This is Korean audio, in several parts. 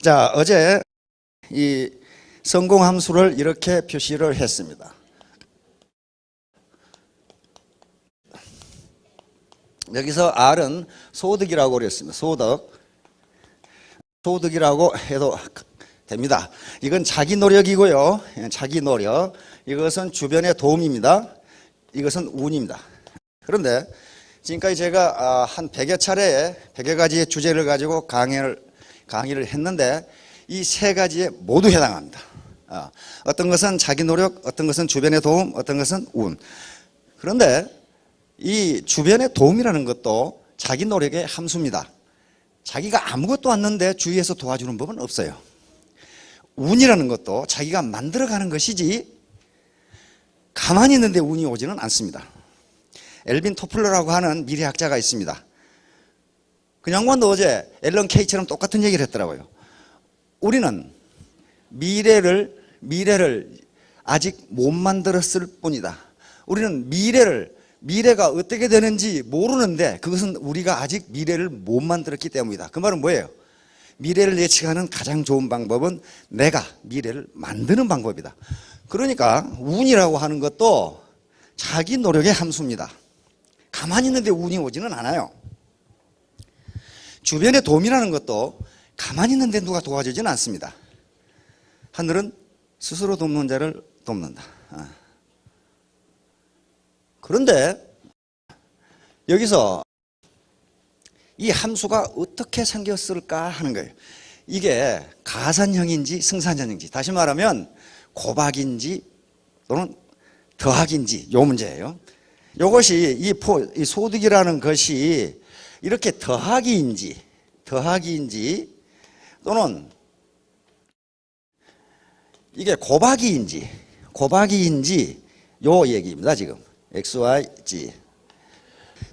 자, 어제 이 성공함수를 이렇게 표시를 했습니다. 여기서 R은 소득이라고 그랬습니다. 소득이라고 해도 됩니다. 이건 자기 노력이고요. 자기 노력. 이것은 주변의 도움입니다. 이것은 운입니다. 그런데 지금까지 제가 한 100여 차례에 100여 가지의 주제를 가지고 강의를 했는데 이 세 가지에 모두 해당합니다. 어떤 것은 자기 노력, 어떤 것은 주변의 도움, 어떤 것은 운. 그런데 이 주변의 도움이라는 것도 자기 노력의 함수입니다. 자기가 아무것도 않는데 주위에서 도와주는 법은 없어요. 운이라는 것도 자기가 만들어가는 것이지 가만히 있는데 운이 오지는 않습니다. 엘빈 토플러라고 하는 미래학자가 있습니다. 그 양반도 어제 앨런 케이처럼 똑같은 얘기를 했더라고요. 우리는 미래를 아직 못 만들었을 뿐이다. 우리는 미래가 어떻게 되는지 모르는데 그것은 우리가 아직 미래를 못 만들었기 때문이다. 그 말은 뭐예요? 미래를 예측하는 가장 좋은 방법은 내가 미래를 만드는 방법이다. 그러니까 운이라고 하는 것도 자기 노력의 함수입니다. 가만히 있는데 운이 오지는 않아요. 주변의 도움이라는 것도 가만히 있는데 누가 도와주지는 않습니다. 하늘은 스스로 돕는 자를 돕는다. 그런데 여기서 이 함수가 어떻게 생겼을까 하는 거예요. 이게 가산형인지 승산형인지, 다시 말하면 곱하기인지 또는 더하기인지 요 문제예요. 이것이 이 소득이라는 것이 이렇게 더하기인지 또는 이게 곱하기인지 요 얘기입니다. 지금 X, Y, Z.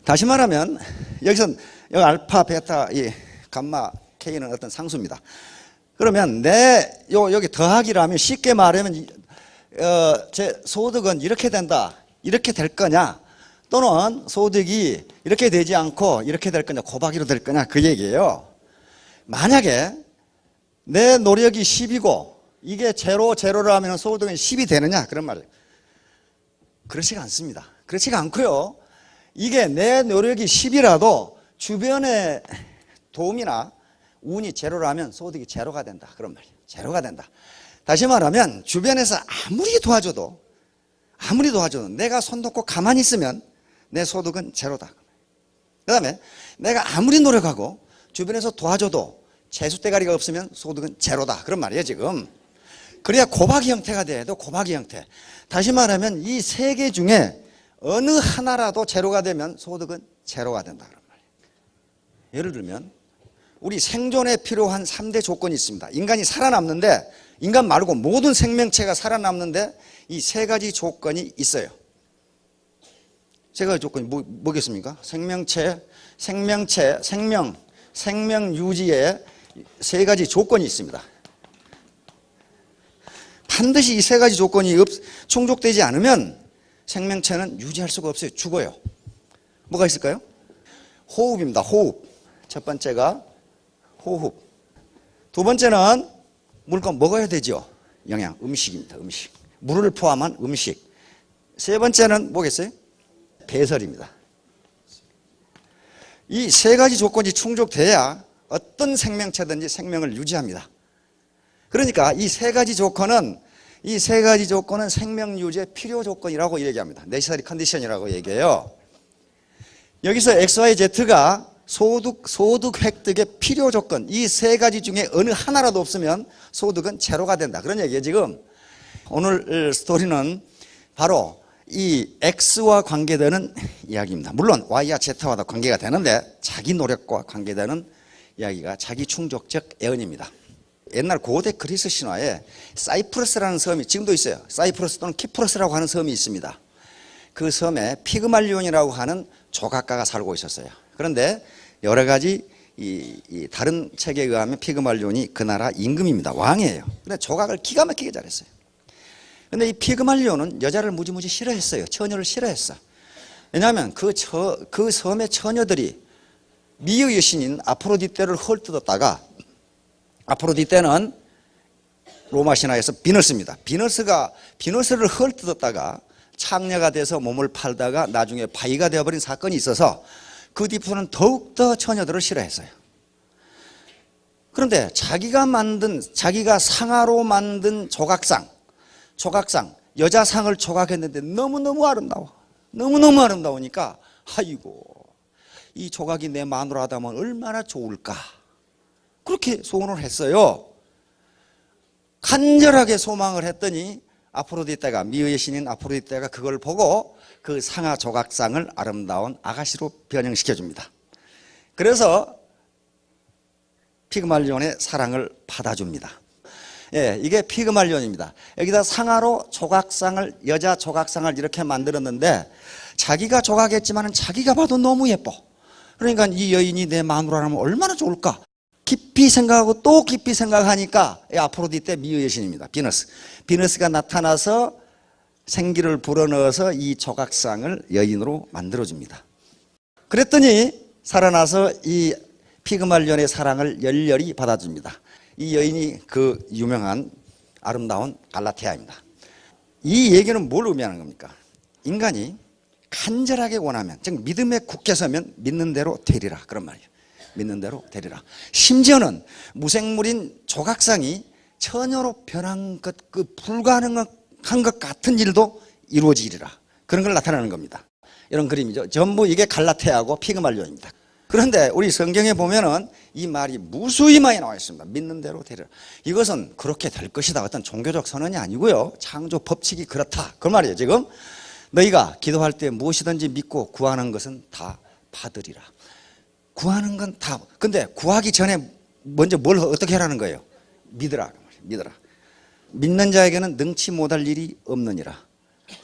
다시 말하면 여기 알파, 베타, 이 감마, K는 어떤 상수입니다. 그러면 여기 더하기라면 쉽게 말하면 제 소득은 이렇게 된다, 이렇게 될 거냐, 또는 소득이 이렇게 되지 않고 이렇게 될 거냐, 곱하기로 될 거냐, 그 얘기예요. 만약에 내 노력이 10이고 이게 제로라면 소득은 10이 되느냐, 그런 말이에요. 그렇지가 않습니다. 그렇지가 않고요. 이게 내 노력이 10이라도 주변의 도움이나 운이 제로라면 소득이 제로가 된다, 그런 말이에요. 제로가 된다. 다시 말하면 주변에서 아무리 도와줘도 내가 손 놓고 가만히 있으면 내 소득은 제로다. 그 다음에 내가 아무리 노력하고 주변에서 도와줘도 재수대가리가 없으면 소득은 제로다, 그런 말이에요 지금. 그래야 곱하기 형태가 돼도 곱하기 형태. 다시 말하면 이 세 개 중에 어느 하나라도 제로가 되면 소득은 제로가 된다, 그런 말이에요. 예를 들면 우리 생존에 필요한 3대 조건이 있습니다. 인간이 살아남는데, 인간 말고 모든 생명체가 살아남는데 이 세 가지 조건이 있어요. 세 가지 조건이 뭐겠습니까? 생명 유지에 세 가지 조건이 있습니다. 반드시 이 세 가지 조건이 충족되지 않으면 생명체는 유지할 수가 없어요. 죽어요. 뭐가 있을까요? 호흡입니다. 호흡. 첫 번째가 호흡. 두 번째는 물건 먹어야 되죠. 영양, 음식입니다. 음식. 물을 포함한 음식. 세 번째는 뭐겠어요? 배설입니다. 이 세 가지 조건이 충족돼야 어떤 생명체든지 생명을 유지합니다. 그러니까 이 세 가지 조건은 생명 유지의 필요 조건이라고 얘기합니다. 네시서리 컨디션이라고 얘기해요. 여기서 XYZ가 소득 획득의 필요 조건, 이 세 가지 중에 어느 하나라도 없으면 소득은 제로가 된다, 그런 얘기예요 지금. 오늘 스토리는 바로 이 X와 관계되는 이야기입니다. 물론 Y와 Z와도 관계가 되는데 자기 노력과 관계되는 이야기가 자기 충족적 애언입니다. 옛날 고대 그리스 신화에 사이프러스라는 섬이 지금도 있어요. 사이프러스 또는 키프러스라고 하는 섬이 있습니다. 그 섬에 피그말리온이라고 하는 조각가가 살고 있었어요. 그런데 여러 가지 다른 책에 의하면 피그말리온이 그 나라 임금입니다. 왕이에요. 근데 조각을 기가 막히게 잘했어요. 근데 이 피그말리온은 여자를 무지무지 싫어했어요. 처녀를 싫어했어. 왜냐하면 그 섬의 처녀들이 미의 여신인 아프로디테를 헐뜯었다가 아프로디테는 로마 신화에서 비너스입니다. 비너스를 헐뜯었다가 창녀가 돼서 몸을 팔다가 나중에 바위가 되어버린 사건이 있어서 그 뒤부터는 더욱더 처녀들을 싫어했어요. 그런데 자기가 상아로 만든 조각상, 여자상을 조각했는데 너무너무 아름다워. 너무너무 아름다우니까 아이고 이 조각이 내 마누라다면 얼마나 좋을까. 그렇게 소원을 했어요. 간절하게 소망을 했더니 아프로디테가, 미의의 신인 아프로디테가 그걸 보고 그 상아 조각상을 아름다운 아가씨로 변형시켜 줍니다. 그래서 피그말리온의 사랑을 받아줍니다. 예, 이게 피그말리온입니다. 여기다 상아로 여자 조각상을 이렇게 만들었는데 자기가 조각했지만 자기가 봐도 너무 예뻐. 그러니까 이 여인이 내 마누라라면 얼마나 좋을까. 깊이 생각하고 또 깊이 생각하니까 아프로디테 미의의 신입니다. 비너스가 나타나서 생기를 불어넣어서 이 조각상을 여인으로 만들어줍니다. 그랬더니 살아나서 이 피그말리온의 사랑을 열렬히 받아줍니다. 이 여인이 그 유명한 아름다운 갈라테아입니다. 이 얘기는 뭘 의미하는 겁니까? 인간이 간절하게 원하면, 즉 믿음에 굳게 서면 믿는 대로 되리라, 그런 말이에요. 믿는 대로 되리라. 심지어는 무생물인 조각상이 처녀로 변한 것, 그 불가능한 것 같은 일도 이루어지리라, 그런 걸 나타내는 겁니다. 이런 그림이죠. 전부 이게 갈라테아고 피그말리온입니다. 그런데 우리 성경에 보면은 이 말이 무수히 많이 나와 있습니다. 믿는 대로 되리라. 이것은 그렇게 될 것이다, 어떤 종교적 선언이 아니고요, 창조 법칙이 그렇다, 그 말이에요. 지금 너희가 기도할 때 무엇이든지 믿고 구하는 것은 다 받으리라. 구하는 건 다. 근데 구하기 전에 먼저 뭘 어떻게 하라는 거예요? 믿으라. 믿는 자에게는 능치 못할 일이 없느니라.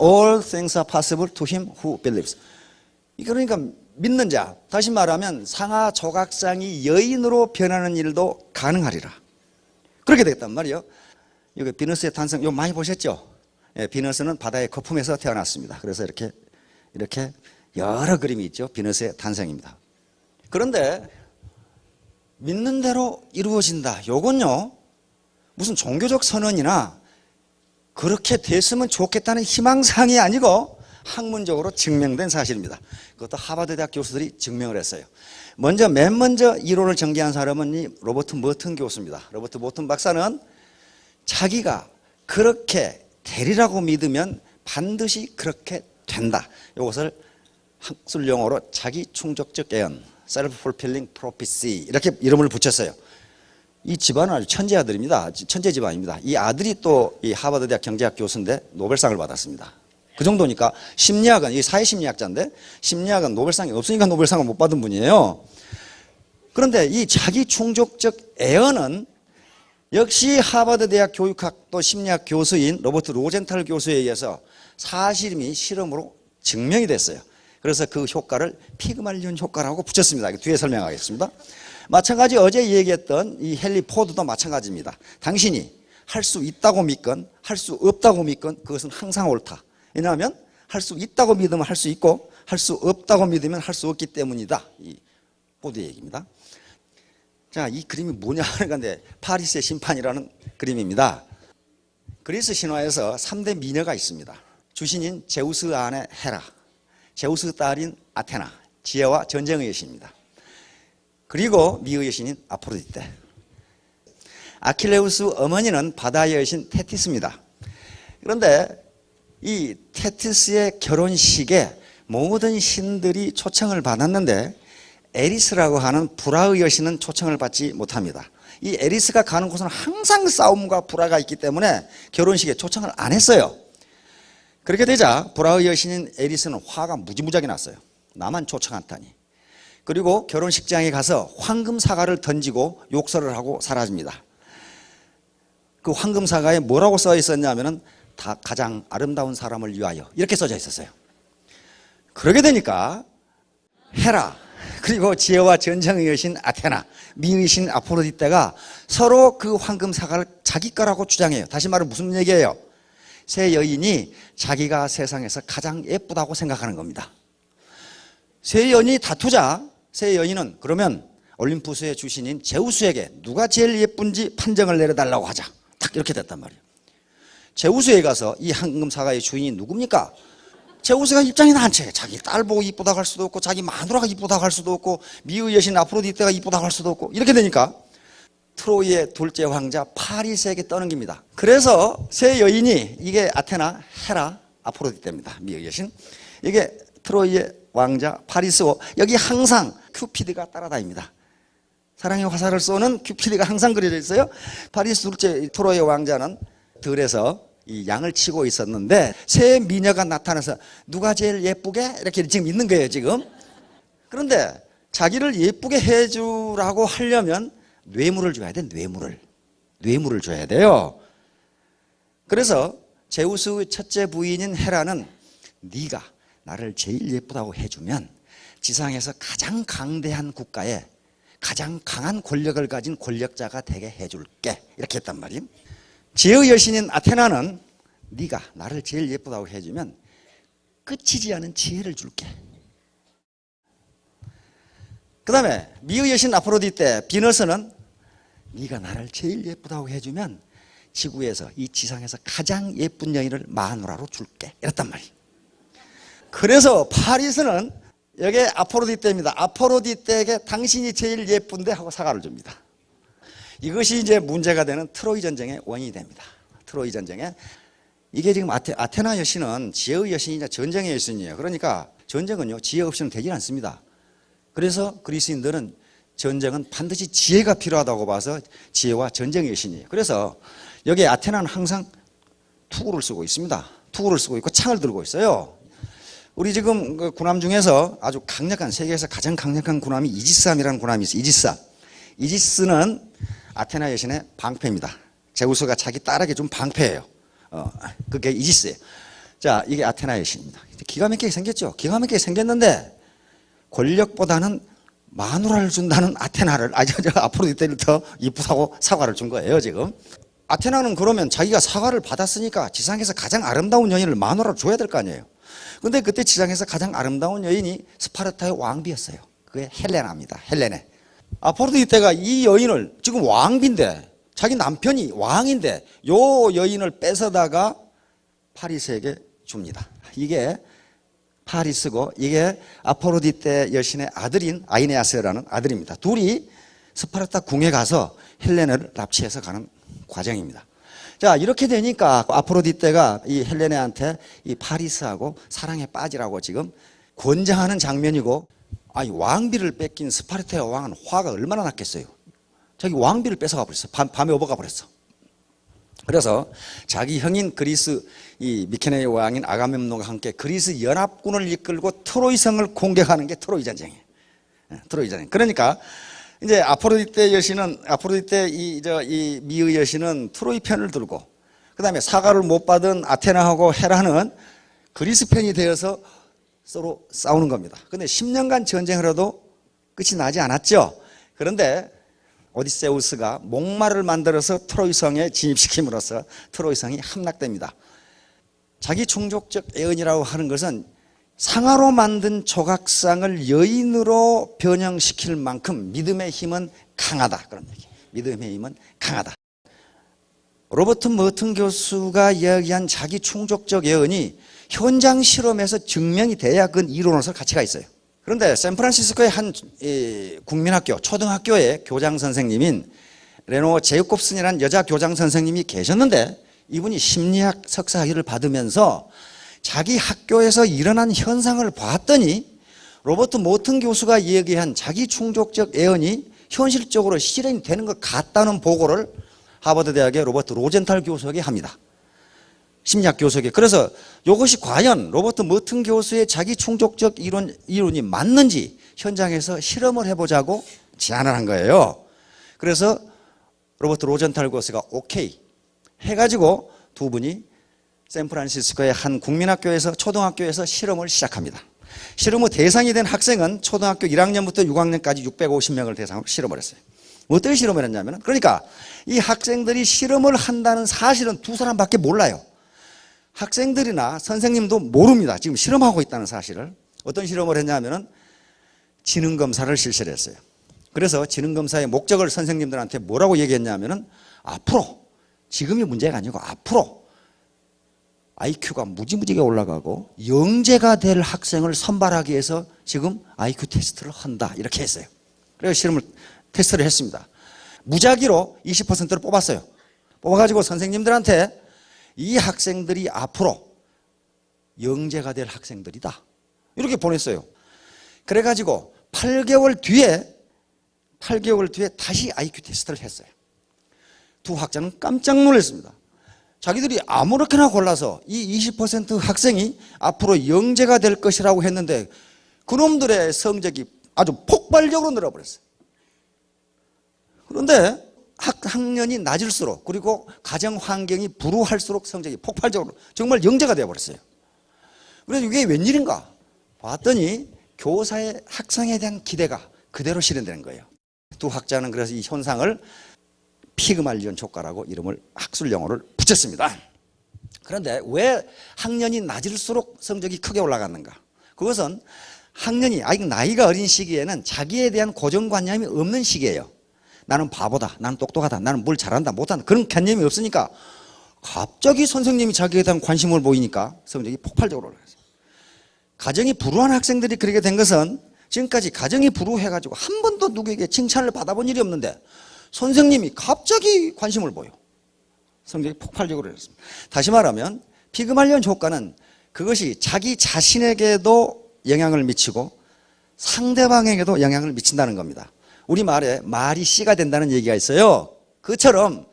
All things are possible to him who believes. 그러니까 믿는 자, 다시 말하면 상하 조각상이 여인으로 변하는 일도 가능하리라. 그렇게 되겠단 말이에요. 여기 비너스의 탄생, 이거 많이 보셨죠? 예, 비너스는 바다의 거품에서 태어났습니다. 그래서 이렇게 여러 그림이 있죠. 비너스의 탄생입니다. 그런데 믿는 대로 이루어진다, 요건요 무슨 종교적 선언이나 그렇게 됐으면 좋겠다는 희망사항이 아니고 학문적으로 증명된 사실입니다. 그것도 하버드 대학 교수들이 증명을 했어요. 맨 먼저 이론을 전개한 사람은 이 로버트 머튼 교수입니다. 로버트 머튼 박사는 자기가 그렇게 되리라고 믿으면 반드시 그렇게 된다, 이것을 학술 용어로 자기 충족적 예언, self-fulfilling prophecy, 이렇게 이름을 붙였어요. 이 집안은 아주 천재 아들입니다. 천재 집안입니다. 이 아들이 또 이 하버드 대학 경제학 교수인데 노벨상을 받았습니다. 그 정도니까 심리학은, 이 사회심리학자인데 심리학은 노벨상이 없으니까 노벨상을 못 받은 분이에요. 그런데 이 자기 충족적 예언은 역시 하버드 대학 교육학 또 심리학 교수인 로버트 로젠탈 교수에 의해서 사실임이 실험으로 증명이 됐어요. 그래서 그 효과를 피그말리온 효과라고 붙였습니다. 뒤에 설명하겠습니다. 마찬가지 어제 얘기했던 이 헨리 포드도 마찬가지입니다. 당신이 할 수 있다고 믿건 할 수 없다고 믿건 그것은 항상 옳다. 왜냐하면 할 수 있다고 믿으면 할 수 있고 할 수 없다고 믿으면 할 수 없기 때문이다. 이 포드의 얘기입니다. 자, 이 그림이 뭐냐 하는 건데 파리스의 심판이라는 그림입니다. 그리스 신화에서 3대 미녀가 있습니다. 주신인 제우스 아내 헤라, 제우스 딸인 아테나, 지혜와 전쟁의 여신입니다. 그리고 미의 여신인 아프로디테. 아킬레우스 어머니는 바다의 여신 테티스입니다. 그런데 이 테티스의 결혼식에 모든 신들이 초청을 받았는데 에리스라고 하는 불화의 여신은 초청을 받지 못합니다. 이 에리스가 가는 곳은 항상 싸움과 불화가 있기 때문에 결혼식에 초청을 안 했어요. 그렇게 되자 불화의 여신인 에리스는 화가 무지무지하게 났어요. 나만 초청 안 타니. 그리고 결혼식장에 가서 황금 사과를 던지고 욕설을 하고 사라집니다. 그 황금 사과에 뭐라고 써 있었냐면은 다 가장 아름다운 사람을 위하여, 이렇게 써져 있었어요. 그러게 되니까 헤라, 그리고 지혜와 전쟁의 여신 아테나, 미의 신 아프로디테가 서로 그 황금 사과를 자기 거라고 주장해요. 다시 말해 무슨 얘기예요? 새 여인이 자기가 세상에서 가장 예쁘다고 생각하는 겁니다. 새 여인이 다투자 새 여인은 그러면 올림푸스의 주신인 제우스에게 누가 제일 예쁜지 판정을 내려달라고 하자. 딱 이렇게 됐단 말이에요. 제우스에 가서 이 황금사과의 주인이 누굽니까? 제우스가 입장이 난처해. 자기 딸 보고 이쁘다고 할 수도 없고 자기 마누라가 이쁘다고 할 수도 없고 미의 여신 아프로디테가 이쁘다고 할 수도 없고 이렇게 되니까 트로이의 둘째 왕자 파리스에게 떠넘깁니다. 그래서 세 여인이 이게 아테나, 헤라, 아프로디테입니다. 미의 여신. 이게 트로이의 왕자 파리스고 여기 항상 큐피드가 따라다닙니다. 사랑의 화살을 쏘는 큐피드가 항상 그려져 있어요. 파리스 둘째 트로이의 왕자는 들에서 이 양을 치고 있었는데 새 미녀가 나타나서 누가 제일 예쁘게 이렇게 지금 있는 거예요 지금. 그런데 자기를 예쁘게 해주라고 하려면 뇌물을 줘야 돼. 뇌물을 줘야 돼요. 그래서 제우스의 첫째 부인인 헤라는 네가 나를 제일 예쁘다고 해주면 지상에서 가장 강대한 국가에 가장 강한 권력을 가진 권력자가 되게 해줄게 이렇게 했단 말이에요. 지혜의 여신인 아테나는 네가 나를 제일 예쁘다고 해주면 끝이지 않은 지혜를 줄게. 그 다음에 미의 여신 아프로디테 비너스는 네가 나를 제일 예쁘다고 해주면 지구에서 이 지상에서 가장 예쁜 여인을 마누라로 줄게 이랬단 말이에요. 그래서 파리스는 여기 아프로디테입니다. 아프로디테에게 당신이 제일 예쁜데 하고 사과를 줍니다. 이것이 이제 문제가 되는 트로이 전쟁의 원인이 됩니다. 트로이 전쟁에 이게 지금 아테나 여신은 지혜의 여신이자 전쟁의 여신이에요. 그러니까 전쟁은요 지혜 없이는 되질 않습니다. 그래서 그리스인들은 전쟁은 반드시 지혜가 필요하다고 봐서 지혜와 전쟁의 여신이에요. 그래서 여기 아테나는 항상 투구를 쓰고 있습니다. 투구를 쓰고 있고 창을 들고 있어요. 우리 지금 그 군함 중에서 아주 강력한 세계에서 가장 강력한 군함이 이지스함이라는 군함이 있어요. 이지스는 아테나 여신의 방패입니다. 제우스가 자기 딸에게 준 방패예요. 그게 이지스예요. 자, 이게 아테나 여신입니다. 기가 막히게 생겼죠. 기가 막히게 생겼는데 권력보다는 마누라를 준다는 아테나를 아프로디테를 더 이쁘다고 사과를 준 거예요 지금. 아테나는 그러면 자기가 사과를 받았으니까 지상에서 가장 아름다운 여인을 마누라로 줘야 될 거 아니에요. 근데 그때 지상에서 가장 아름다운 여인이 스파르타의 왕비였어요. 그게 헬레나입니다. 헬레네. 아프로디테가 이 여인을 지금 왕비인데 자기 남편이 왕인데 요 여인을 뺏어다가 파리스에게 줍니다. 이게 파리스고 이게 아프로디테 여신의 아들인 아이네아스라는 아들입니다. 둘이 스파르타 궁에 가서 헬레네를 납치해서 가는 과정입니다. 자, 이렇게 되니까 아프로디테가 이 헬레네한테 이 파리스하고 사랑에 빠지라고 지금 권장하는 장면이고, 아니 왕비를 뺏긴 스파르타의 왕은 화가 얼마나 났겠어요. 자기 왕비를 뺏어가 버렸어. 밤에 오버가 버렸어. 그래서 자기 형인 그리스 이 미케네의 왕인 아가멤논과 함께 그리스 연합군을 이끌고 트로이성을 공격하는 게 트로이 전쟁이에요. 트로이 전쟁. 그러니까 이제 아프로디테 여신은 이 미의 여신은 트로이 편을 들고, 그다음에 사과를 못 받은 아테나하고 헤라는 그리스 편이 되어서 서로 싸우는 겁니다. 근데 10년간 전쟁을 해도 끝이 나지 않았죠. 그런데 오디세우스가 목마를 만들어서 트로이성에 진입시킴으로써 트로이성이 함락됩니다. 자기 충족적 애언이라고 하는 것은 상아로 만든 조각상을 여인으로 변형시킬 만큼 믿음의 힘은 강하다. 그런 얘기. 믿음의 힘은 강하다. 로버트 머튼 교수가 이야기한 자기 충족적 예언이 현장 실험에서 증명이 돼야 그건 이론으로서 가치가 있어요. 그런데 샌프란시스코의 한 국민학교, 초등학교의 교장 선생님인 레노 제이콥슨이라는 여자 교장 선생님이 계셨는데, 이분이 심리학 석사학위를 받으면서 자기 학교에서 일어난 현상을 봤더니 로버트 모튼 교수가 얘기한 자기 충족적 예언이 현실적으로 실현이 되는 것 같다는 보고를 하버드 대학의 로버트 로젠탈 교수에게 합니다. 심리학 교수에게. 그래서 이것이 과연 로버트 머튼 교수의 자기 충족적 이론이 맞는지 현장에서 실험을 해보자고 제안을 한 거예요. 그래서 로버트 로젠탈 교수가 오케이 해가지고 두 분이 샌프란시스코의 한 국민학교에서 초등학교에서 실험을 시작합니다. 실험의 대상이 된 학생은 초등학교 1학년부터 6학년까지 650명을 대상으로 실험을 했어요. 어떻게 실험을 했냐면, 그러니까 이 학생들이 실험을 한다는 사실은 두 사람밖에 몰라요. 학생들이나 선생님도 모릅니다. 지금 실험하고 있다는 사실을. 어떤 실험을 했냐면은 지능 검사를 실시를 했어요. 그래서 지능검사의 목적을 선생님들한테 뭐라고 얘기했냐면은 앞으로, 지금이 문제가 아니고 앞으로 IQ가 무지무지게 올라가고 영재가 될 학생을 선발하기 위해서 지금 IQ 테스트를 한다, 이렇게 했어요. 그래서 실험을 테스트를 했습니다. 무작위로 20%를 뽑았어요. 뽑아가지고 선생님들한테 이 학생들이 앞으로 영재가 될 학생들이다, 이렇게 보냈어요. 그래가지고 8개월 뒤에 다시 IQ 테스트를 했어요. 두 학자는 깜짝 놀랐습니다. 자기들이 아무렇게나 골라서 이 20% 학생이 앞으로 영재가 될 것이라고 했는데 그놈들의 성적이 아주 폭발적으로 늘어버렸어요. 그런데 학년이 낮을수록, 그리고 가정 환경이 불우할수록 성적이 폭발적으로 정말 영재가 되어버렸어요. 그래서 이게 웬일인가 봤더니 교사의 학생에 대한 기대가 그대로 실현되는 거예요. 두 학자는 그래서 이 현상을 피그말리온 효과라고 이름을 학술 용어를 붙였습니다. 그런데 왜 학년이 낮을수록 성적이 크게 올라갔는가? 그것은 학년이 아직 나이가 어린 시기에는 자기에 대한 고정관념이 없는 시기예요. 나는 바보다, 나는 똑똑하다, 나는 뭘 잘한다, 못한다, 그런 개념이 없으니까 갑자기 선생님이 자기에 대한 관심을 보이니까 성적이 폭발적으로 올라갔어요. 가정이 불우한 학생들이 그렇게 된 것은 지금까지 가정이 불우해가지고 한 번도 누구에게 칭찬을 받아본 일이 없는데 선생님이 갑자기 관심을 보여. 성적이 폭발적으로 올랐습니다. 다시 말하면 피그말리온 효과는 그것이 자기 자신에게도 영향을 미치고 상대방에게도 영향을 미친다는 겁니다. 우리말에 말이 씨가 된다는 얘기가 있어요. 그처럼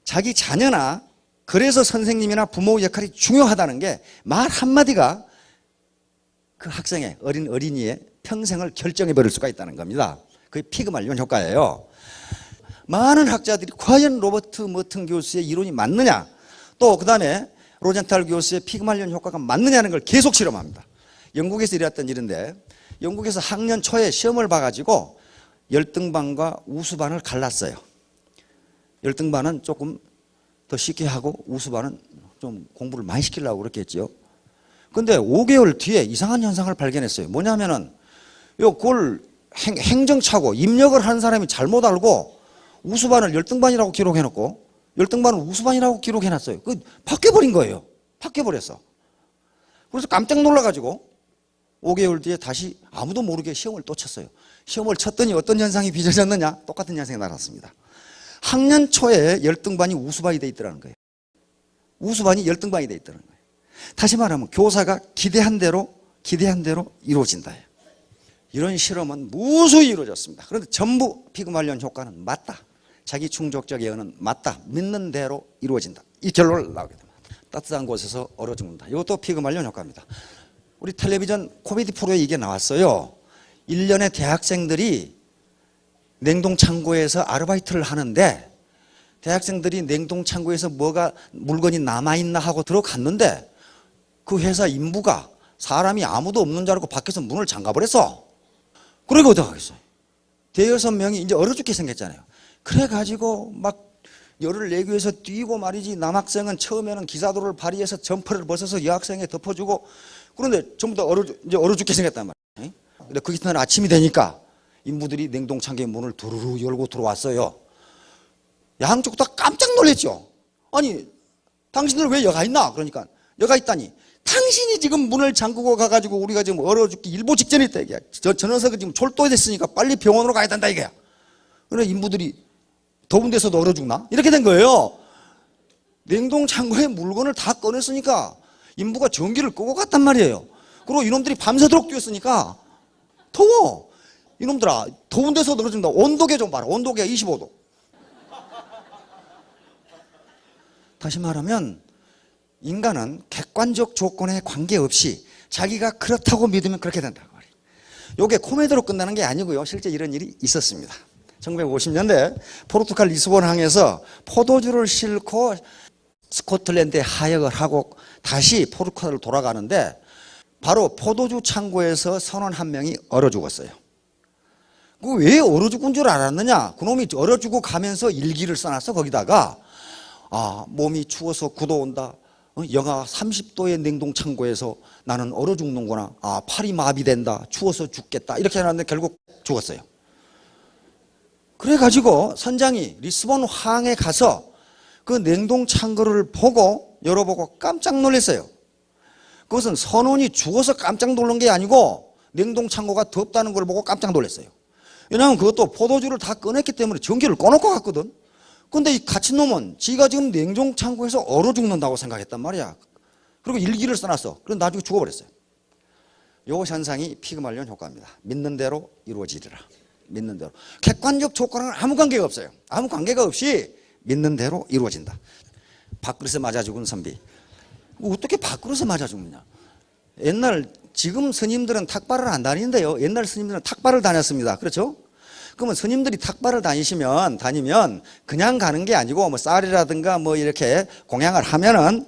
자기 자녀나 그래서 선생님이나 부모의 역할이 중요하다는 게 말 한마디가 그 학생의 어린이의 평생을 결정해 버릴 수가 있다는 겁니다. 그게 피그말리온 효과예요. 많은 학자들이 과연 로버트 머튼 교수의 이론이 맞느냐, 또 그 다음에 로젠탈 교수의 피그말리온 효과가 맞느냐는 걸 계속 실험합니다. 영국에서 일어났던 일인데 영국에서 학년 초에 시험을 봐가지고 열등반과 우수반을 갈랐어요. 열등반은 조금 더 쉽게 하고 우수반은 좀 공부를 많이 시키려고 그렇게 했죠. 근데 5개월 뒤에 이상한 현상을 발견했어요. 뭐냐면은 그걸 행정차고 입력을 한 사람이 잘못 알고 우수반을 열등반이라고 기록해놓고 열등반을 우수반이라고 기록해놨어요. 그 바뀌어버린 거예요. 바뀌어버렸어. 그래서 깜짝 놀라가지고 5개월 뒤에 다시 아무도 모르게 시험을 또 쳤어요. 시험을 쳤더니 어떤 현상이 빚어졌느냐? 똑같은 현상이 나타났습니다. 학년 초에 열등반이 우수반이 돼 있더라는 거예요. 우수반이 열등반이 돼 있더라는 거예요. 다시 말하면 교사가 기대한 대로 이루어진다. 이런 실험은 무수히 이루어졌습니다. 그런데 전부 피그말리온 효과는 맞다. 자기 충족적 예언은 맞다. 믿는 대로 이루어진다. 이 결론을 나오게 됩니다. 따뜻한 곳에서 얼어 죽는다. 이것도 피그말리온 효과입니다. 우리 텔레비전 코미디 프로에 이게 나왔어요. 1년에 대학생들이 냉동창고에서 아르바이트를 하는데 대학생들이 냉동창고에서 물건이 남아있나 하고 들어갔는데 그 회사 인부가 사람이 아무도 없는 줄 알고 밖에서 문을 잠가버렸어. 그러고 어떡하겠어요? 대여섯 명이 이제 얼어 죽게 생겼잖아요. 그래가지고 막 열을 내기 위해서 뛰고 말이지. 남학생은 처음에는 기사도를 발휘해서 점퍼를 벗어서 여학생에 덮어주고, 그런데 전부 다 이제 얼어 죽게 생겼단 말이에요. 근데 그 이튿날 아침이 되니까 인부들이 냉동창고의 문을 두루루 열고 들어왔어요. 양쪽 다 깜짝 놀랐죠. 아니, 당신들 왜 여가 있나? 그러니까 여가 있다니. 당신이 지금 문을 잠그고 가가지고 우리가 지금 얼어 죽기 일보 직전에 있다 이거야. 저 녀석은 지금 졸도됐으니까 빨리 병원으로 가야 된다 이거야. 그래 인부들이 더운 데서도 얼어 죽나? 이렇게 된 거예요. 냉동창고에 물건을 다 꺼냈으니까 인부가 전기를 끄고 갔단 말이에요. 그리고 이놈들이 밤새도록 뛰었으니까 더워. 이놈들아, 더운 데서 얼어 죽는다. 온도계 좀 봐라. 온도계가 25도. 다시 말하면 인간은 객관적 조건에 관계없이 자기가 그렇다고 믿으면 그렇게 된다고 말이에요. 이게 코미디로 끝나는 게 아니고요. 실제 이런 일이 있었습니다. 1950년대 포르투갈 리스본항에서 포도주를 싣고 스코틀랜드에 하역을 하고 다시 포르투갈을 돌아가는데 바로 포도주 창고에서 선원 한 명이 얼어 죽었어요. 그 왜 얼어 죽은 줄 알았느냐? 그놈이 얼어 죽고 가면서 일기를 써놨어. 거기다가 몸이 추워서 굳어온다. 영하 30도의 냉동창고에서 나는 얼어 죽는구나. 팔이 마비된다. 추워서 죽겠다. 이렇게 해놨는데 결국 죽었어요. 그래가지고 선장이 리스본 항에 가서 그 냉동 창고를 보고 열어보고 깜짝 놀랐어요. 그것은 선원이 죽어서 깜짝 놀란 게 아니고 냉동 창고가 덥다는 걸 보고 깜짝 놀랐어요. 왜냐하면 그것도 포도주를 다 꺼냈기 때문에 전기를 꺼놓고 갔거든. 근데 이 갇힌 놈은 지가 지금 냉동 창고에서 얼어 죽는다고 생각했단 말이야. 그리고 일기를 써놨어. 그래서 나중에 죽어버렸어요. 요 현상이 피그말리온 효과입니다. 믿는 대로 이루어지리라. 믿는 대로. 객관적 조건은 아무 관계가 없어요. 아무 관계가 없이 믿는 대로 이루어진다. 밥그릇에 맞아 죽은 선비. 어떻게 밥그릇에 맞아 죽느냐. 옛날 지금 스님들은 탁발을 안 다니는데요. 옛날 스님들은 탁발을 다녔습니다. 그렇죠? 그러면 스님들이 탁발을 다니면 그냥 가는 게 아니고 뭐 쌀이라든가 뭐 이렇게 공양을 하면은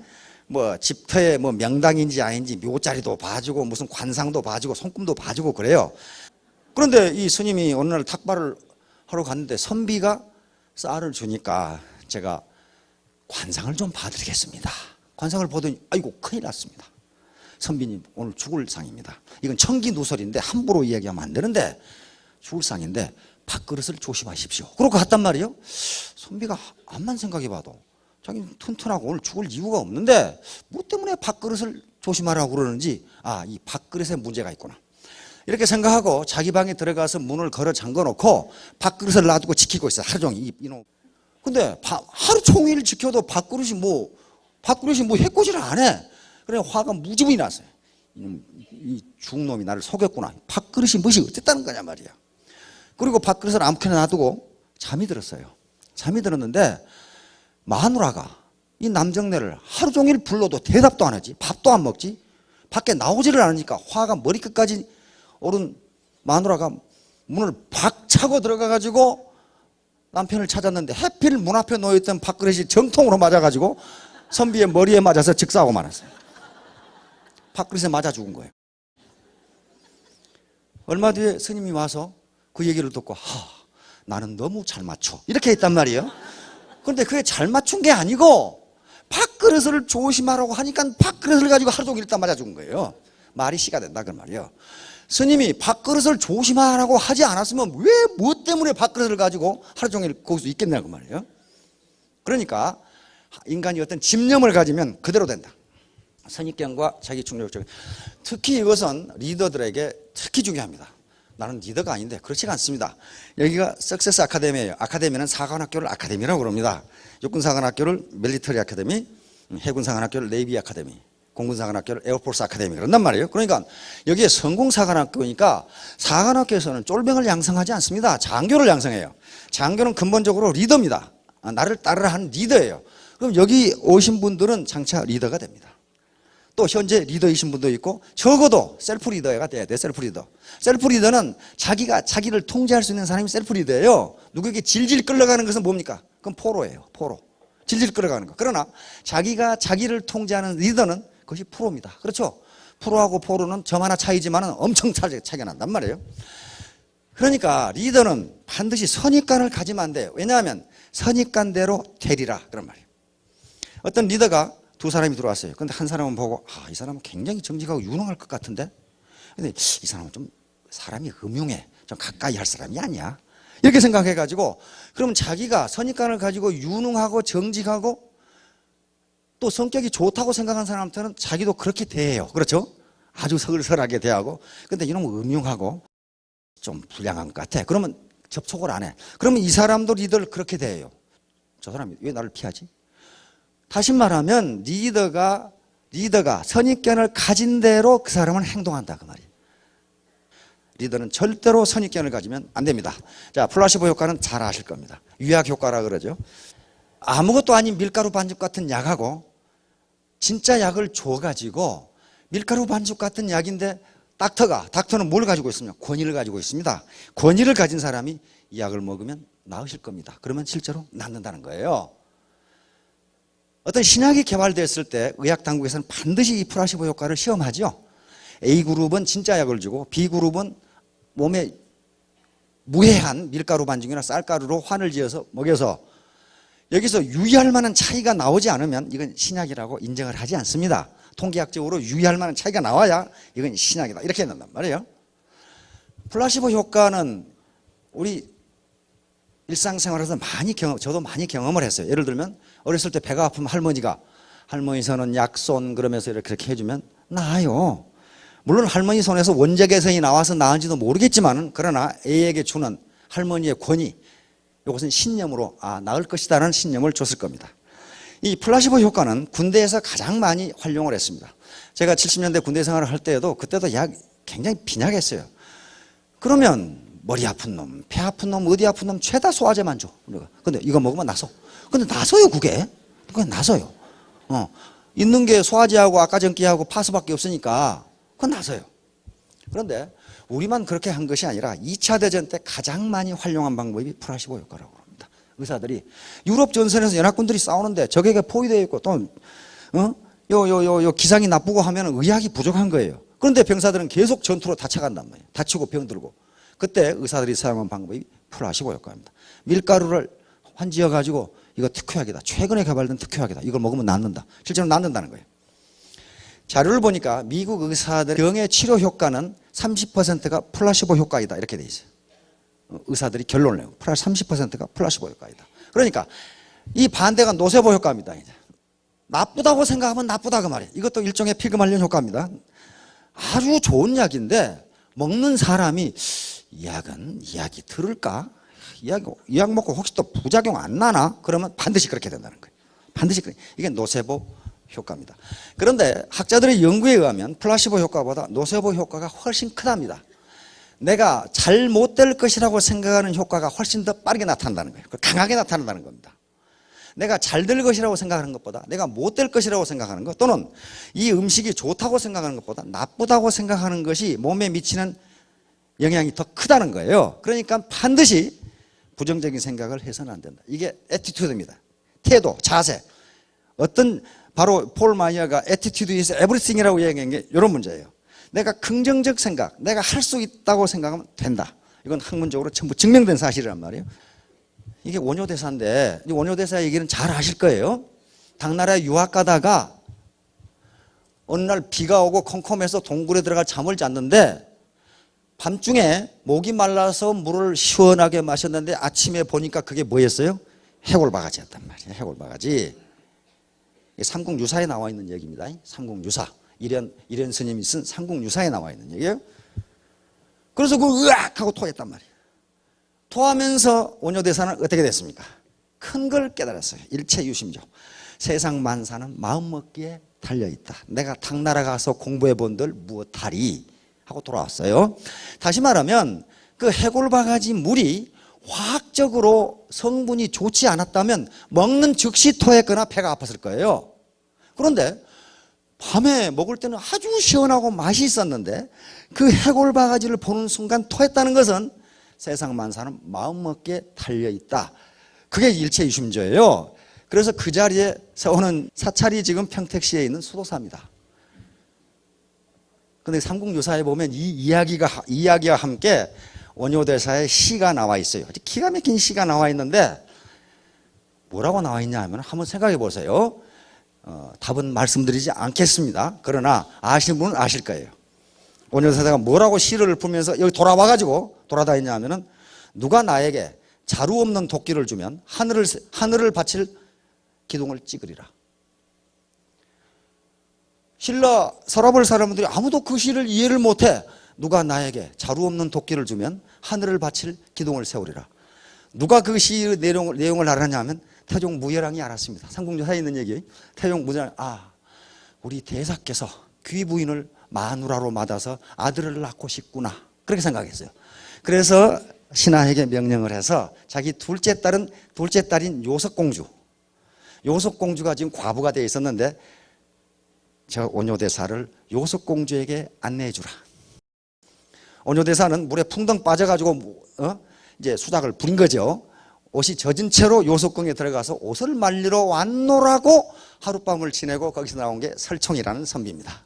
뭐 집터에 뭐 명당인지 아닌지 묘자리도 봐주고 무슨 관상도 봐주고 손금도 봐주고 그래요. 그런데 이 스님이 어느 날 탁발을 하러 갔는데 선비가 쌀을 주니까 제가 관상을 좀 봐드리겠습니다. 관상을 보더니 아이고 큰일 났습니다. 선비님 오늘 죽을 상입니다. 이건 청기누설인데 함부로 이야기하면 안 되는데 죽을 상인데 밥그릇을 조심하십시오. 그러고 갔단 말이에요. 선비가 암만 생각해봐도 자기는 튼튼하고 오늘 죽을 이유가 없는데 뭐 때문에 밥그릇을 조심하라고 그러는지 이 밥그릇에 문제가 있구나. 이렇게 생각하고 자기 방에 들어가서 문을 걸어 잠궈놓고 밥그릇을 놔두고 지키고 있어요. 하루 종일 이놈. 근데 하루 종일 지켜도 밥그릇이 뭐 해코지를 안 해. 그래 화가 무지무지 났어요. 이 중놈이 나를 속였구나. 밥그릇이 무엇이 어땠다는 거냐 말이야. 그리고 밥그릇을 아무렇게나 놔두고 잠이 들었어요. 잠이 들었는데 마누라가 이 남정네를 하루 종일 불러도 대답도 안 하지. 밥도 안 먹지. 밖에 나오지를 않으니까 화가 머리끝까지 오른 마누라가 문을 박 차고 들어가가지고 남편을 찾았는데 해필 문 앞에 놓여있던 밥그릇이 정통으로 맞아가지고 선비의 머리에 맞아서 즉사하고 말았어요. 밥그릇에 맞아 죽은 거예요. 얼마 뒤에 스님이 와서 그 얘기를 듣고 나는 너무 잘 맞춰 이렇게 했단 말이에요. 그런데 그게 잘 맞춘 게 아니고 밥그릇을 조심하라고 하니까 밥그릇을 가지고 하루 종일 일단 맞아 죽은 거예요. 말이 씨가 된다 그 말이에요. 스님이 밥그릇을 조심하라고 하지 않았으면 왜 뭐 때문에 밥그릇을 가지고 하루 종일 거기서 있겠냐 그 말이에요. 그러니까 인간이 어떤 집념을 가지면 그대로 된다. 선입견과 자기 충족적. 특히 이것은 리더들에게 특히 중요합니다. 나는 리더가 아닌데 그렇지가 않습니다. 여기가 석세스 아카데미예요. 아카데미는 사관학교를 아카데미라고 그럽니다. 육군사관학교를 밀리터리 아카데미, 해군사관학교를 네이비 아카데미, 공군사관학교를 에어포스 아카데미 그런단 말이에요. 그러니까 여기에 성공사관학교니까 사관학교에서는 쫄병을 양성하지 않습니다. 장교를 양성해요. 장교는 근본적으로 리더입니다. 나를 따르라 하는 리더예요. 그럼 여기 오신 분들은 장차 리더가 됩니다. 또 현재 리더이신 분도 있고 적어도 셀프 리더가 돼야 돼. 셀프 리더. 셀프 리더는 자기가 자기를 통제할 수 있는 사람이 셀프 리더예요. 누구에게 질질 끌려가는 것은 뭡니까? 그건 포로예요. 포로. 질질 끌어가는 거. 그러나 자기가 자기를 통제하는 리더는 그것이 프로입니다. 그렇죠? 프로하고 포로는 점 하나 차이지만 엄청 차이가 난단 말이에요. 그러니까 리더는 반드시 선입관을 가지면 안 돼요. 왜냐하면 선입관대로 되리라 그런 말이에요. 어떤 리더가 두 사람이 들어왔어요. 근데 한 사람은 보고 이 사람은 굉장히 정직하고 유능할 것 같은데 근데 이 사람은 좀 사람이 음흉해. 좀 가까이 할 사람이 아니야. 이렇게 생각해가지고 그러면 자기가 선입관을 가지고 유능하고 정직하고 또 성격이 좋다고 생각하는 사람한테는 자기도 그렇게 대해요. 그렇죠? 아주 서글설하게 대하고 근데 이놈은 음흉하고 좀 불량한 것 같아. 그러면 접촉을 안 해. 그러면 이 사람도 리더를 그렇게 대해요. 저 사람이 왜 나를 피하지? 다시 말하면 리더가 선입견을 가진 대로 그 사람은 행동한다 그 말이에요. 리더는 절대로 선입견을 가지면 안 됩니다. 자, 플라시보 효과는 잘 아실 겁니다. 유약 효과라 그러죠. 아무것도 아닌 밀가루 반죽 같은 약하고 진짜 약을 줘가지고 밀가루 반죽 같은 약인데 닥터는 뭘 가지고 있습니까? 권위를 가지고 있습니다. 권위를 가진 사람이 이 약을 먹으면 나으실 겁니다. 그러면 실제로 낫는다는 거예요. 어떤 신약이 개발됐을 때 의학당국에서는 반드시 이 플라시보 효과를 시험하죠. A그룹은 진짜 약을 주고 B그룹은 몸에 무해한 밀가루 반죽이나 쌀가루로 환을 지어서 먹여서 여기서 유의할 만한 차이가 나오지 않으면 이건 신약이라고 인정을 하지 않습니다. 통계학적으로 유의할 만한 차이가 나와야 이건 신약이다 이렇게 한단 말이에요. 플라시보 효과는 우리 일상생활에서 저도 많이 경험을 했어요. 예를 들면 어렸을 때 배가 아프면 할머니 손은 약손 그러면서 이렇게 해주면 나아요. 물론 할머니 손에서 원적외선이 나와서 나은지도 모르겠지만 그러나 애에게 주는 할머니의 권위, 이것은 신념으로 나을 것이다라는 신념을 줬을 겁니다. 이 플라시보 효과는 군대에서 가장 많이 활용을 했습니다. 제가 70년대 군대 생활을 할 때에도 그때도 약 굉장히 빈약했어요. 그러면 머리 아픈 놈, 배 아픈 놈, 어디 아픈 놈 죄다 소화제만 줘. 근데 이거 먹으면 나서. 근데 나서요 그게. 그건 나서요. 있는 게 소화제하고 아까전기하고 파스밖에 없으니까 그건 나서요. 그런데 우리만 그렇게 한 것이 아니라 2차 대전 때 가장 많이 활용한 방법이 플라시보 효과라고 합니다. 의사들이 유럽 전선에서 연합군들이 싸우는데 적에게 포위되어 있고 또 기상이 나쁘고 하면 의학이 부족한 거예요. 그런데 병사들은 계속 전투로 다쳐간단 말이에요. 다치고 병들고. 그때 의사들이 사용한 방법이 플라시보 효과입니다. 밀가루를 환지어 가지고 이거 특효약이다. 최근에 개발된 특효약이다. 이걸 먹으면 낫는다. 실제로 낫는다는 거예요. 자료를 보니까 미국 의사들의 병의 치료 효과는 30%가 플라시보 효과이다. 이렇게 돼 있어요. 의사들이 결론을 내고 30%가 플라시보 효과이다. 그러니까 이 반대가 노세보 효과입니다. 이제. 나쁘다고 생각하면 나쁘다 그 말이에요. 이것도 일종의 피그말린 효과입니다. 아주 좋은 약인데 먹는 사람이 이 약이 들을까? 이 약 먹고 혹시 또 부작용 안 나나? 그러면 반드시 그렇게 된다는 거예요. 반드시 그래. 이게 노세보 효과입니다. 그런데 학자들의 연구에 의하면 플라시보 효과보다 노세보 효과가 훨씬 크답니다. 내가 잘 못 될 것이라고 생각하는 효과가 훨씬 더 빠르게 나타난다는 거예요. 강하게 나타난다는 겁니다. 내가 잘 될 것이라고 생각하는 것보다 내가 못 될 것이라고 생각하는 것, 또는 이 음식이 좋다고 생각하는 것보다 나쁘다고 생각하는 것이 몸에 미치는 영향이 더 크다는 거예요. 그러니까 반드시 부정적인 생각을 해서는 안 된다. 이게 애티튜드입니다. 태도, 자세. 바로 폴 마이어가 attitude is everything이라고 얘기한 게 이런 문제예요. 내가 긍정적 생각, 내가 할 수 있다고 생각하면 된다. 이건 학문적으로 전부 증명된 사실이란 말이에요. 이게 원효대사인데, 이 원효대사 얘기는 잘 아실 거예요. 당나라에 유학 가다가 어느 날 비가 오고 컴컴해서 동굴에 들어가 잠을 잤는데 밤중에 목이 말라서 물을 시원하게 마셨는데 아침에 보니까 그게 뭐였어요? 해골바가지였단 말이에요. 해골바가지. 삼국유사에 나와 있는 얘기입니다. 삼국유사. 이련 스님이 쓴 삼국유사에 나와 있는 얘기예요. 그래서 으악 하고 토했단 말이에요. 토하면서 원효대사는 어떻게 됐습니까? 큰 걸 깨달았어요. 일체유심조. 세상 만사는 마음먹기에 달려있다. 내가 당나라 가서 공부해 본들 무엇하리 하고 돌아왔어요. 다시 말하면 그 해골바가지 물이 화학적으로 성분이 좋지 않았다면 먹는 즉시 토했거나 배가 아팠을 거예요. 그런데 밤에 먹을 때는 아주 시원하고 맛이 있었는데 그 해골바가지를 보는 순간 토했다는 것은 세상 만사는 마음먹기에 달려있다. 그게 일체유심조예요. 그래서 그 자리에서 오는 사찰이 지금 평택시에 있는 수도사입니다. 그런데 삼국유사에 보면 이 이야기와 함께 원효대사의 시가 나와 있어요. 기가 막힌 시가 나와 있는데 뭐라고 나와 있냐 하면 한번 생각해 보세요. 답은 말씀드리지 않겠습니다. 그러나 아시는 분은 아실 거예요. 원효대사가 뭐라고 시를 풀면서 여기 돌아다니냐 하면은 누가 나에게 자루 없는 도끼를 주면 하늘을 바칠 기둥을 찍으리라. 신라 서랍을 사람들이 아무도 그 시를 이해를 못해. 누가 나에게 자루 없는 도끼를 주면 하늘을 바칠 기둥을 세우리라. 누가 그 시의 내용을 알았냐 하면 태종 무열왕이 알았습니다. 삼국유사에 있는 얘기. 태종 무열왕, 우리 대사께서 귀부인을 마누라로 받아서 아들을 낳고 싶구나. 그렇게 생각했어요. 그래서 신하에게 명령을 해서 자기 둘째 딸인 요석공주가 지금 과부가 되어 있었는데 저 원효대사를 요석공주에게 안내해 주라. 원효대사는 물에 풍덩 빠져가지고 이제 수작을 부린 거죠. 옷이 젖은 채로 요석궁에 들어가서 옷을 말리러 왔노라고 하룻밤을 지내고 거기서 나온 게 설총이라는 선비입니다.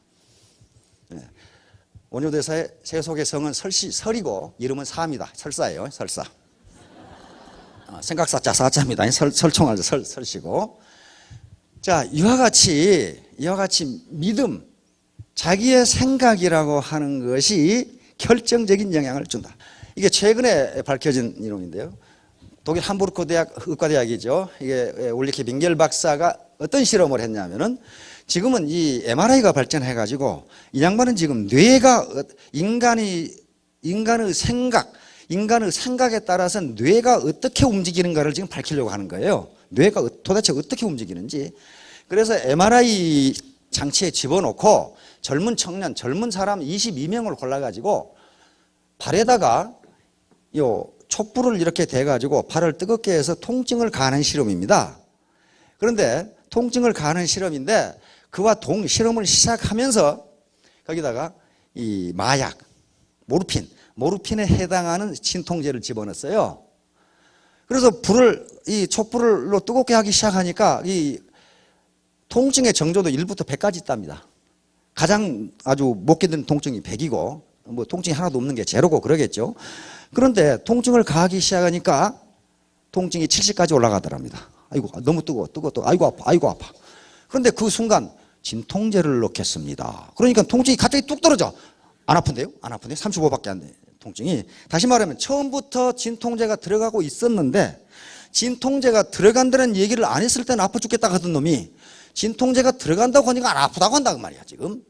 원효대사의 세속의 성은 설이고 이름은 사입니다. 설사예요. 설사. 생각사자 사자입니다. 설총할 때 설씨고. 자, 이와 같이 믿음, 자기의 생각이라고 하는 것이 결정적인 영향을 준다. 이게 최근에 밝혀진 이론인데요. 독일 함부르크 대학 의과대학이죠. 이게 울리케 빙겔 박사가 어떤 실험을 했냐면은 지금은 이 MRI가 발전해 가지고 이 양반은 지금 뇌가 인간의 생각에 따라서 뇌가 어떻게 움직이는가를 지금 밝히려고 하는 거예요. 뇌가 도대체 어떻게 움직이는지. 그래서 MRI 장치에 집어넣고 젊은 사람 22명을 골라가지고 발에다가 요 촛불을 이렇게 대가지고 발을 뜨겁게 해서 통증을 가하는 실험입니다. 그런데 통증을 가하는 실험인데 그와 실험을 시작하면서 거기다가 이 마약, 모르핀에 해당하는 진통제를 집어넣었어요. 그래서 이 촛불로 뜨겁게 하기 시작하니까 이 통증의 정조도 1부터 100까지 있답니다. 가장 아주 못 견디는 통증이 100이고 뭐 통증이 하나도 없는 게 제로고 그러겠죠. 그런데 통증을 가하기 시작하니까 통증이 70까지 올라가더랍니다. 아이고 너무 뜨거워 아이고 아파. 그런데 그 순간 진통제를 넣겠습니다. 그러니까 통증이 갑자기 뚝 떨어져. 안 아픈데요? 35밖에 안 돼. 통증이. 다시 말하면 처음부터 진통제가 들어가고 있었는데 진통제가 들어간다는 얘기를 안 했을 때는 아파 죽겠다 하던 놈이 진통제가 들어간다고 하니까 안 아프다고 한다 그 말이야 지금.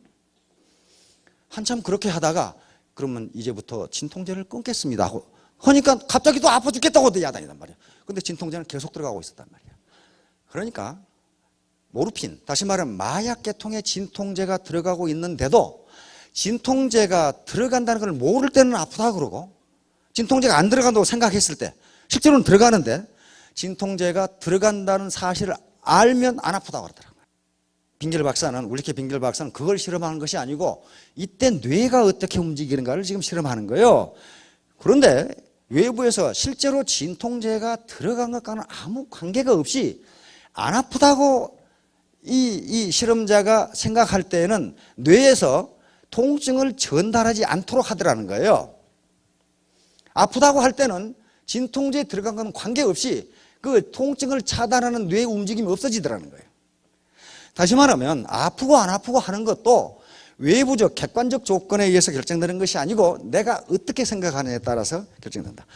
한참 그렇게 하다가 그러면 이제부터 진통제를 끊겠습니다 하고 하니까 갑자기 또 아파 죽겠다고 야단이단 말이야. 근데 진통제는 계속 들어가고 있었단 말이야. 그러니까 다시 말하면 마약 계통의 진통제가 들어가고 있는데도 진통제가 들어간다는 걸 모를 때는 아프다 그러고 진통제가 안 들어간다고 생각했을 때 실제로는 들어가는데 진통제가 들어간다는 사실을 알면 안 아프다고 그러더라고요. 울리케 빙겔 박사는 그걸 실험하는 것이 아니고 이때 뇌가 어떻게 움직이는가를 지금 실험하는 거예요. 그런데 외부에서 실제로 진통제가 들어간 것과는 아무 관계가 없이 안 아프다고 이 실험자가 생각할 때에는 뇌에서 통증을 전달하지 않도록 하더라는 거예요. 아프다고 할 때는 진통제에 들어간 건 관계없이 그 통증을 차단하는 뇌의 움직임이 없어지더라는 거예요. 다시 말하면 아프고 안 아프고 하는 것도 외부적 객관적 조건에 의해서 결정되는 것이 아니고 내가 어떻게 생각하느냐에 따라서 결정된다.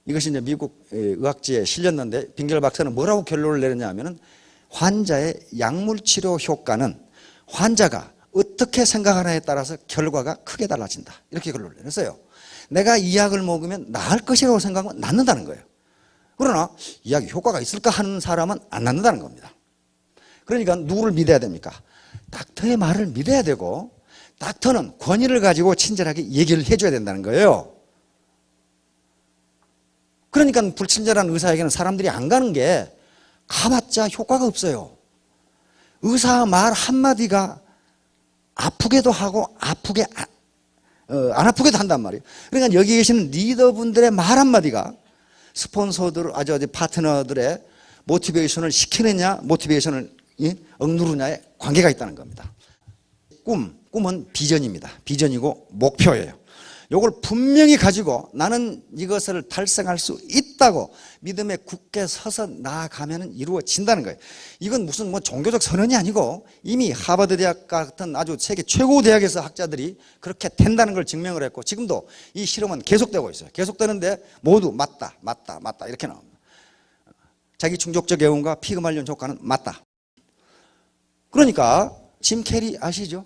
이것이 이제 미국 의학지에 실렸는데 빙겔 박사는 뭐라고 결론을 내렸냐 하면은 환자의 약물치료 효과는 환자가 어떻게 생각하느냐에 따라서 결과가 크게 달라진다. 이렇게 결론을 내렸어요. 내가 이 약을 먹으면 나을 것이라고 생각하면 낫는다는 거예요. 그러나 이 약이 효과가 있을까 하는 사람은 안 낫는다는 겁니다. 그러니까 누구를 믿어야 됩니까? 닥터의 말을 믿어야 되고 닥터는 권위를 가지고 친절하게 얘기를 해줘야 된다는 거예요. 그러니까 불친절한 의사에게는 사람들이 안 가는 게 가봤자 효과가 없어요. 의사 말 한마디가 아프게도 하고 안 아프게도 한단 말이에요. 그러니까 여기 계시는 리더분들의 말 한마디가 스폰서들, 파트너들의 모티베이션을 시키느냐, 모티베이션을 억누르냐에 관계가 있다는 겁니다. 꿈은 비전입니다. 비전이고 목표예요. 이걸 분명히 가지고 나는 이것을 달성할 수 있다고 믿음에 굳게 서서 나아가면 이루어진다는 거예요. 이건 무슨 종교적 선언이 아니고 이미 하버드 대학 같은 아주 세계 최고 대학에서 학자들이 그렇게 된다는 걸 증명을 했고 지금도 이 실험은 계속되고 있어요. 계속되는데 모두 맞다 이렇게 나옵니다. 자기 충족적 애원과 피그말리온 효과는 맞다. 그러니까 짐 캐리 아시죠?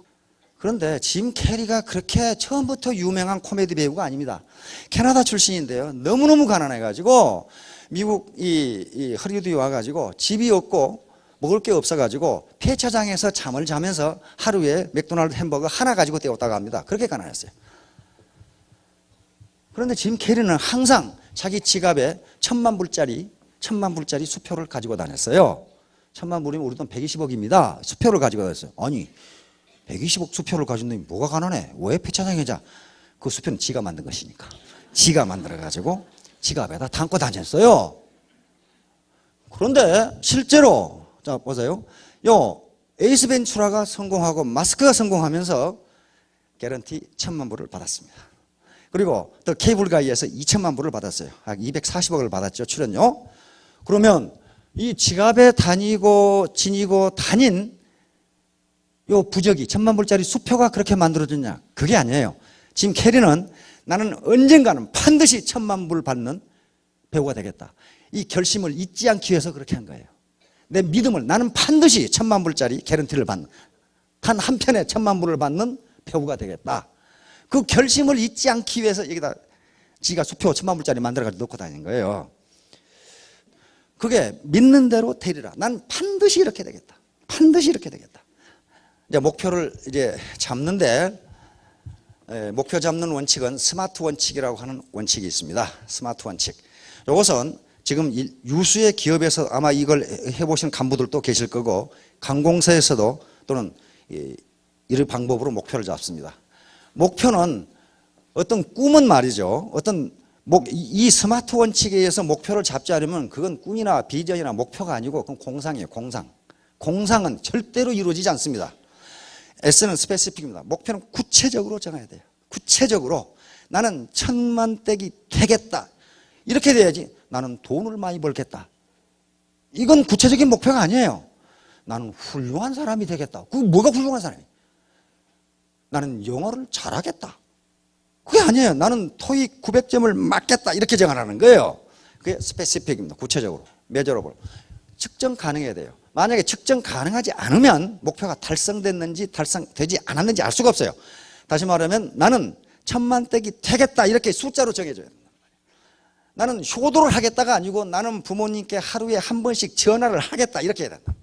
그런데 짐 캐리가 그렇게 처음부터 유명한 코미디 배우가 아닙니다. 캐나다 출신인데요. 너무너무 가난해가지고 미국 이 허리우드에 와가지고 집이 없고 먹을 게 없어가지고 폐차장에서 잠을 자면서 하루에 맥도날드 햄버거 하나 가지고 때웠다고 합니다. 그렇게 가난했어요. 그런데 짐 캐리는 항상 자기 지갑에 1,000만 불짜리 수표를 가지고 다녔어요. 1,000만 불이면 우리 돈 120억입니다. 수표를 가지고 다녔어요. 아니 120억 수표를 가진 놈이 뭐가 가난해? 왜 폐차장에 자? 그 수표는 지가 만든 것이니까. 지가 만들어가지고 지갑에다 담고 다녔어요. 그런데 실제로 자 보세요. 에이스 벤츄라가 성공하고 마스크가 성공하면서 개런티 1,000만 불을 받았습니다. 그리고 또 케이블 가이에서 2,000만 불을 받았어요. 240억을 받았죠. 출연료. 그러면 이 지갑에 지니고 다닌 요 부적이 1,000만 불짜리 수표가 그렇게 만들어졌냐? 그게 아니에요. 짐 캐리는 나는 언젠가는 반드시 1,000만 불 받는 배우가 되겠다. 이 결심을 잊지 않기 위해서 그렇게 한 거예요. 내 믿음을 나는 반드시 1,000,000불짜리 개런티를 받는, 단 한 편에 1,000,000불을 받는 배우가 되겠다. 그 결심을 잊지 않기 위해서 여기다 지가 수표 1,000,000불짜리 만들어가지고 넣고 다니는 거예요. 그게 믿는 대로 되리라. 난 반드시 이렇게 되겠다. 반드시 이렇게 되겠다. 이제 목표를 이제 잡는데, 목표 잡는 원칙은 스마트 원칙이라고 하는 원칙이 있습니다. 스마트 원칙. 이것은 지금 유수의 기업에서 아마 이걸 해보신 간부들도 계실 거고, 관공서에서도 또는 이런 방법으로 목표를 잡습니다. 목표는 어떤 꿈은 말이죠. 이 스마트 원칙에 의해서 목표를 잡지 않으면 그건 꿈이나 비전이나 목표가 아니고 그건 공상이에요. 공상. 공상은 절대로 이루어지지 않습니다. S는 스페시픽입니다. 목표는 구체적으로 정해야 돼요. 구체적으로 나는 1,000,000댁이 되겠다. 이렇게 돼야지. 나는 돈을 많이 벌겠다. 이건 구체적인 목표가 아니에요. 나는 훌륭한 사람이 되겠다. 그게 뭐가 훌륭한 사람이에요? 나는 영어를 잘하겠다. 그게 아니에요. 나는 토익 900점을 맞겠다. 이렇게 정하라는 거예요. 그게 스페시픽입니다. 구체적으로. 메저러블. 측정 가능해야 돼요. 만약에 측정 가능하지 않으면 목표가 달성됐는지 달성되지 않았는지 알 수가 없어요. 다시 말하면 나는 1,000,000댁이 되겠다. 이렇게 숫자로 정해줘야 돼요. 나는 효도를 하겠다가 아니고 나는 부모님께 하루에 한 번씩 전화를 하겠다. 이렇게 해야 된다.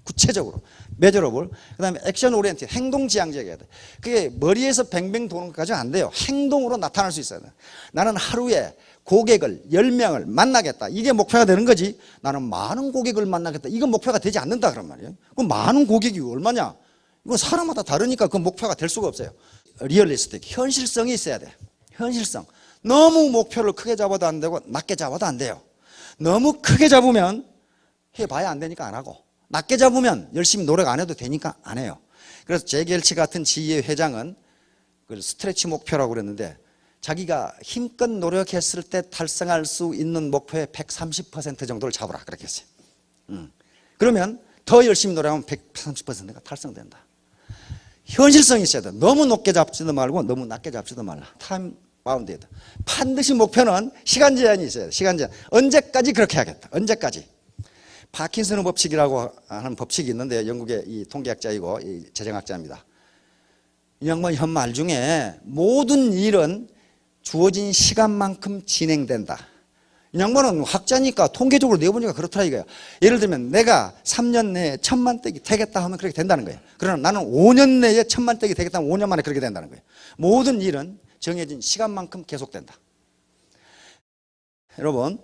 구체적으로. 메저러블. 그 다음에 액션 오리엔티드. 행동지향적이어야 돼. 그게 머리에서 뱅뱅 도는 것까지는 안 돼요. 행동으로 나타날 수 있어야 돼. 나는 하루에 고객을 10명을 만나겠다. 이게 목표가 되는 거지. 나는 많은 고객을 만나겠다. 이건 목표가 되지 않는다. 그런 말이에요. 그럼 많은 고객이 얼마냐? 이건 사람마다 다르니까 그 목표가 될 수가 없어요. 리얼리스틱. 현실성이 있어야 돼. 현실성. 너무 목표를 크게 잡아도 안 되고 낮게 잡아도 안 돼요. 너무 크게 잡으면 해봐야 안 되니까 안 하고, 낮게 잡으면 열심히 노력 안 해도 되니까 안 해요. 그래서 제겔치 같은 지휘의 회장은 그걸 스트레치 목표라고 그랬는데, 자기가 힘껏 노력했을 때 달성할 수 있는 목표의 130% 정도를 잡으라 그렇게 했어요. 그러면 더 열심히 노력하면 130%가 달성된다. 현실성이 있어야 돼. 너무 높게 잡지도 말고 너무 낮게 잡지도 말라. 타임 바운드에다. 반드시 목표는 시간 제한이 있어야 돼. 시간 제한. 언제까지 그렇게 하겠다. 언제까지. 파킨슨의 법칙이라고 하는 법칙이 있는데, 영국의 이 통계학자이고 이 재정학자입니다. 이 양반 말 중에 모든 일은 주어진 시간만큼 진행된다. 이 양반은 학자니까 통계적으로 내보니까 그렇더라 이거야. 예를 들면 내가 3년 내에 1,000,000댁이 되겠다 하면 그렇게 된다는 거예요. 그러나 나는 5년 내에 1,000,000댁이 되겠다 하면 5년 만에 그렇게 된다는 거예요. 모든 일은 정해진 시간만큼 계속된다. 여러분,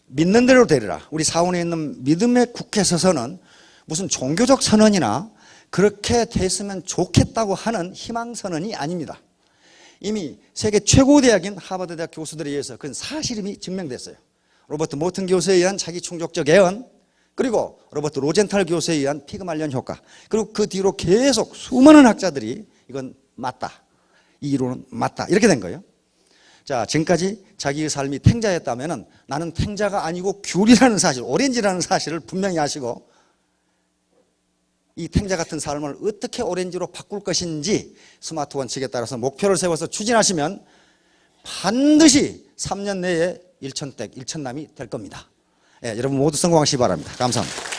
믿는 대로 되리라. 우리 사원에 있는 믿음의 국회 서서는 무슨 종교적 선언이나 그렇게 됐으면 좋겠다고 하는 희망 선언이 아닙니다. 이미 세계 최고 대학인 하버드 대학 교수들에 의해서 그건 사실임이 증명됐어요. 로버트 모튼 교수에 의한 자기 충족적 예언, 그리고 로버트 로젠탈 교수에 의한 피그말리언 효과, 그리고 그 뒤로 계속 수많은 학자들이 이건 맞다, 이 이론은 맞다, 이렇게 된 거예요. 자, 지금까지 자기의 삶이 탱자였다면 나는 탱자가 아니고 귤이라는 사실, 오렌지라는 사실을 분명히 아시고, 이 탱자 같은 삶을 어떻게 오렌지로 바꿀 것인지 스마트 원칙에 따라서 목표를 세워서 추진하시면 반드시 3년 내에 1,000댁, 1,000남이 될 겁니다. 예, 여러분 모두 성공하시기 바랍니다. 감사합니다.